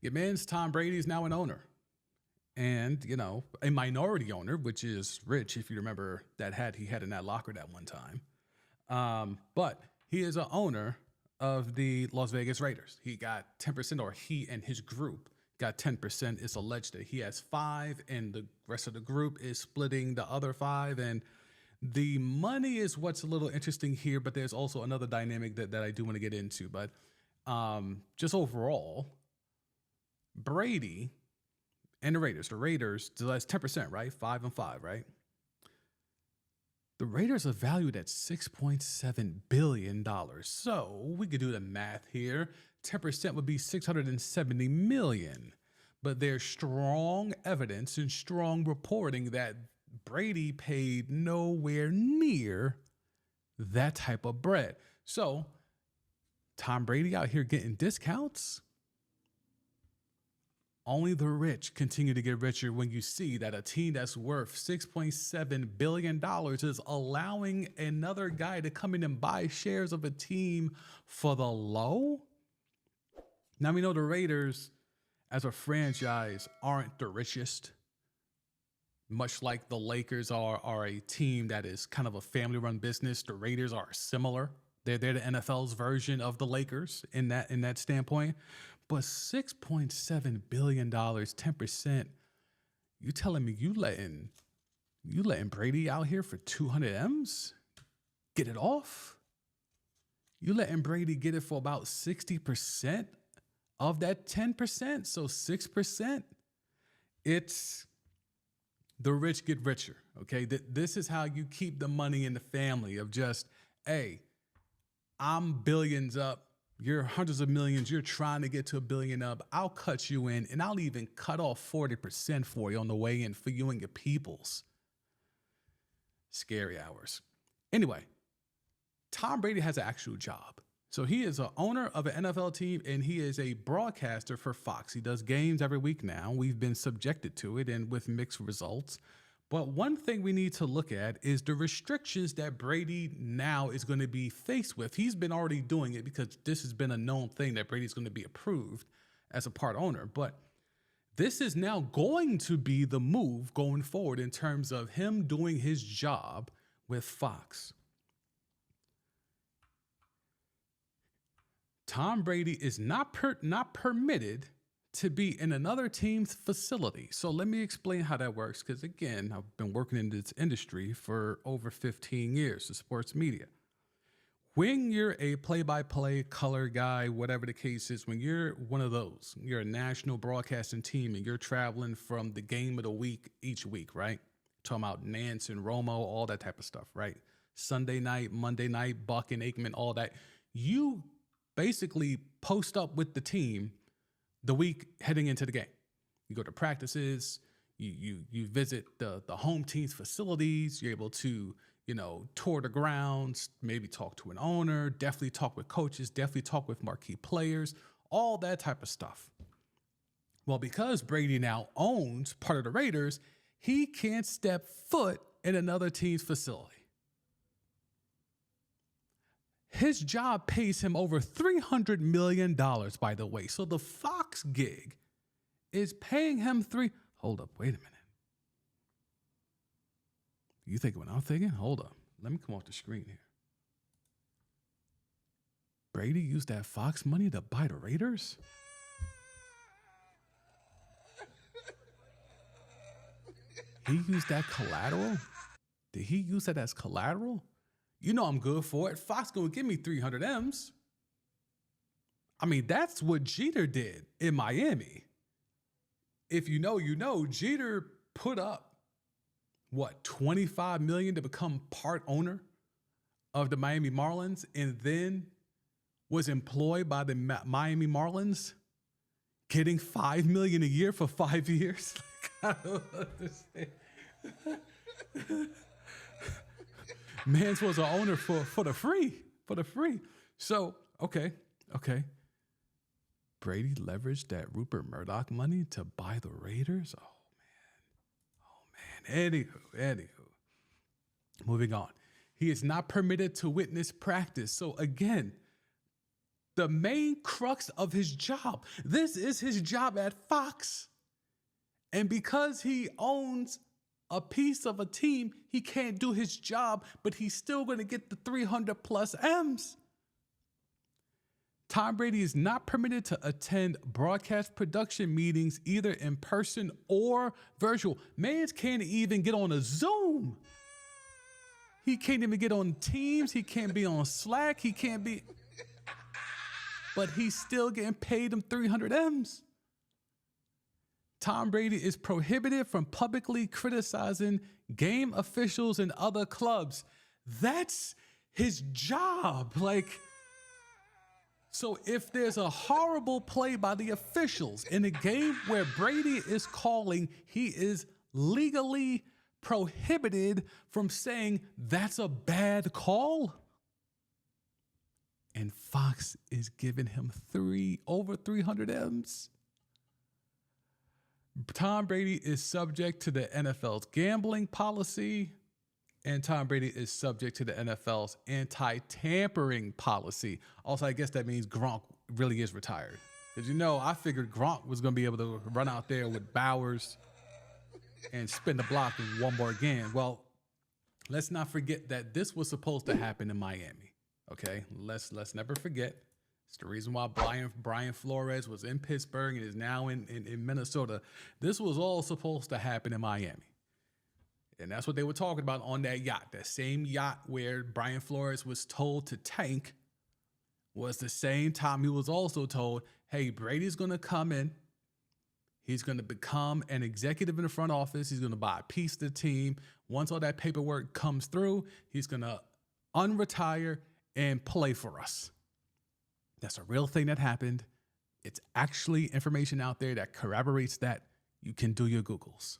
Your man's Tom Brady is now an owner. And, you know, a minority owner, which is Rich, if you remember that hat he had in that locker that one time. But he is an owner of the Las Vegas Raiders. He got 10%, or he and his group got 10%. It's alleged that he has 5, and the rest of the group is splitting the other 5. And the money is what's a little interesting here, but there's also another dynamic that I do want to get into. But just overall, Brady and the Raiders, so that's 10%, right? 5 and 5, right? The Raiders are valued at $6.7 billion. So we could do the math here. 10% would be $670 million. But there's strong evidence and strong reporting that Brady paid nowhere near that type of bread. So Tom Brady out here getting discounts. Only the rich continue to get richer when you see that a team that's worth $6.7 billion is allowing another guy to come in and buy shares of a team for the low. Now, we know the Raiders as a franchise aren't the richest, much like the Lakers are a team that is kind of a family-run business. The Raiders are similar. They're the NFL's version of the Lakers in that standpoint. But $6.7 billion, 10%, you telling me you letting Brady out here for 200 M's? Get it off? You letting Brady get it for about 60% of that 10%? So 6%? It's the rich get richer, okay? This is how you keep the money in the family of just, hey, I'm billions up. You're hundreds of millions. You're trying to get to $1 billion up. I'll cut you in, and I'll even cut off 40% for you on the way in for you and your peoples. Scary hours. Anyway, Tom Brady has an actual job. So he is an owner of an NFL team, and he is a broadcaster for Fox. He does games every week now. We've been subjected to it, and with mixed results. But one thing we need to look at is the restrictions that Brady now is going to be faced with. He's been already doing it because this has been a known thing that Brady's going to be approved as a part owner. But this is now going to be the move going forward in terms of him doing his job with Fox. Tom Brady is not permitted to be in another team's facility. So let me explain how that works, because again, I've been working in this industry for over 15 years, the sports media. When you're a play-by-play color guy, whatever the case is, when you're one of those, you're a national broadcasting team and you're traveling from the game of the week each week, right? Talking about Nance and Romo, all that type of stuff, right? Sunday night, Monday night, Buck and Aikman, all that. You basically post up with the team the week heading into the game. You go to practices, you visit the home team's facilities, you're able to, tour the grounds, maybe talk to an owner, definitely talk with coaches, definitely talk with marquee players, all that type of stuff. Well, because Brady now owns part of the Raiders, he can't step foot in another team's facility. His job pays him over $300 million, by the way. So the Fox gig is paying him Hold up, wait a minute. You thinking what I'm thinking? Hold up. Let me come off the screen here. Brady used that Fox money to buy the Raiders? He used that collateral? Did he use that as collateral? You know I'm good for it. Fox gonna give me 300 M's. I mean, that's what Jeter did in Miami. If you know, Jeter put up, $25 million to become part owner of the Miami Marlins, and then was employed by the Miami Marlins, getting $5 million a year for 5 years. I don't understand. Mans was an owner for the free. So, okay. Brady leveraged that Rupert Murdoch money to buy the Raiders? Oh, man. Anywho. Moving on. He is not permitted to witness practice. So, again, the main crux of his job. This is his job at Fox. And because he owns a piece of a team, he can't do his job, but he's still going to get the 300 plus M's. Tom Brady is not permitted to attend broadcast production meetings either in person or virtual. Mans can't even get on a Zoom. He can't even get on Teams. He can't be on Slack. He can't be. But he's still getting paid them 300 M's. Tom Brady is prohibited from publicly criticizing game officials and other clubs. That's his job. So if there's a horrible play by the officials in a game where Brady is calling, he is legally prohibited from saying that's a bad call. And Fox is giving him over 300 M's. Tom Brady is subject to the NFL's gambling policy, and Tom Brady is subject to the NFL's anti-tampering policy. Also, I guess that means Gronk really is retired. Because, I figured Gronk was going to be able to run out there with Bowers and spin the block one more again. Well, let's not forget that this was supposed to happen in Miami. Okay, let's never forget. It's the reason why Brian Flores was in Pittsburgh and is now in Minnesota. This was all supposed to happen in Miami. And that's what they were talking about on that yacht. That same yacht where Brian Flores was told to tank was the same time he was also told, hey, Brady's going to come in. He's going to become an executive in the front office. He's going to buy a piece of the team. Once all that paperwork comes through, he's going to unretire and play for us. That's a real thing that happened. It's actually information out there that corroborates that. You can do your Googles.